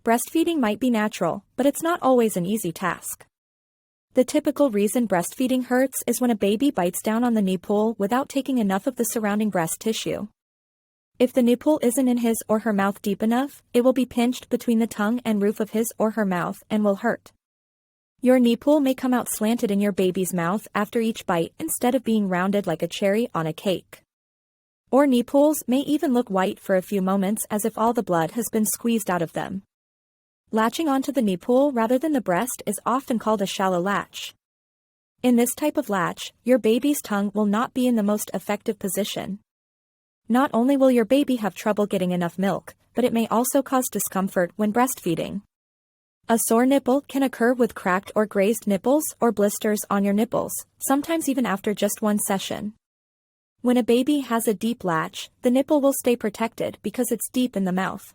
Breastfeeding might be natural, but it's not always an easy task. The typical reason breastfeeding hurts is when a baby bites down on the nipple without taking enough of the surrounding breast tissue. If the nipple isn't in his or her mouth deep enough, it will be pinched between the tongue and roof of his or her mouth and will hurt. Your nipple may come out slanted in your baby's mouth after each bite instead of being rounded like a cherry on a cake. Or nipples may even look white for a few moments as if all the blood has been squeezed out of them. Latching onto the nipple rather than the breast is often called a shallow latch. In this type of latch, your baby's tongue will not be in the most effective position. Not only will your baby have trouble getting enough milk, but it may also cause discomfort when breastfeeding. A sore nipple can occur with cracked or grazed nipples or blisters on your nipples, sometimes even after just one session. When a baby has a deep latch, the nipple will stay protected because it's deep in the mouth.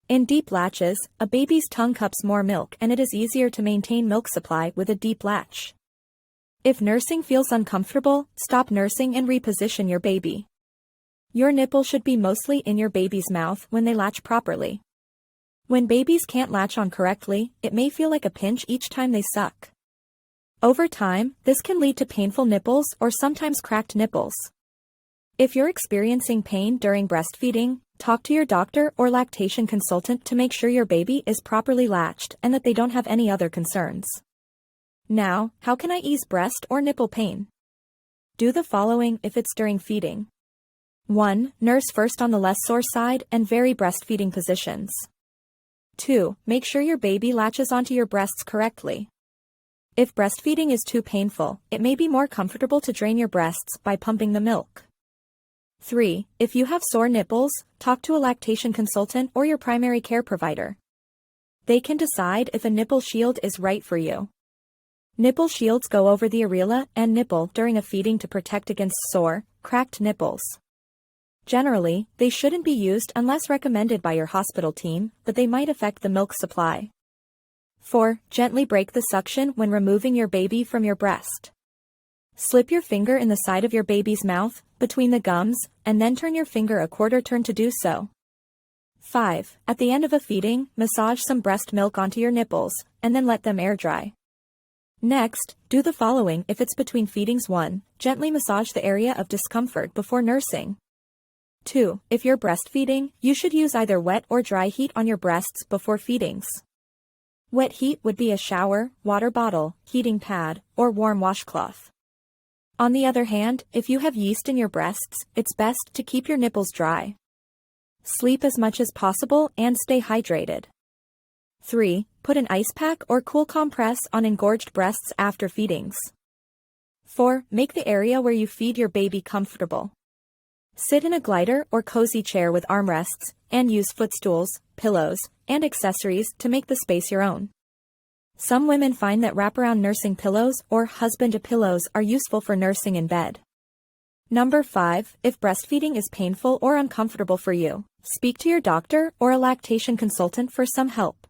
In deep latches, a baby's tongue cups more milk and it is easier to maintain milk supply with a deep latch. If nursing feels uncomfortable, stop nursing and reposition your baby. Your nipple should be mostly in your baby's mouth when they latch properly. When babies can't latch on correctly, it may feel like a pinch each time they suck. Over time, this can lead to painful nipples or sometimes cracked nipples. If you're experiencing pain during breastfeeding, talk to your doctor or lactation consultant to make sure your baby is properly latched and that they don't have any other concerns. Now, how can I ease breast or nipple pain? Do the following if it's during feeding. 1. Nurse first on the less sore side and vary breastfeeding positions. 2. Make sure your baby latches onto your breasts correctly. If breastfeeding is too painful, it may be more comfortable to drain your breasts by pumping the milk. 3. If you have sore nipples, talk to a lactation consultant or your primary care provider. They can decide if a nipple shield is right for you. Nipple shields go over the areola and nipple during a feeding to protect against sore, cracked nipples. Generally, they shouldn't be used unless recommended by your hospital team, but they might affect the milk supply. 4. Gently break the suction when removing your baby from your breast. Slip your finger in the side of your baby's mouth, between the gums, and then turn your finger a quarter turn to do so. 5. At the end of a feeding, massage some breast milk onto your nipples, and then let them air dry. Next, do the following if it's between feedings. 1. Gently massage the area of discomfort before nursing. 2. If you're breastfeeding, you should use either wet or dry heat on your breasts before feedings. Wet heat would be a shower, water bottle, heating pad, or warm washcloth. On the other hand, if you have yeast in your breasts, it's best to keep your nipples dry. Sleep as much as possible and stay hydrated. 3. Put an ice pack or cool compress on engorged breasts after feedings. 4. Make the area where you feed your baby comfortable. Sit in a glider or cozy chair with armrests, and use footstools, pillows, and accessories to make the space your own. Some women find that wraparound nursing pillows or husband-to-pillows are useful for nursing in bed. Number 5. If breastfeeding is painful or uncomfortable for you, speak to your doctor or a lactation consultant for some help.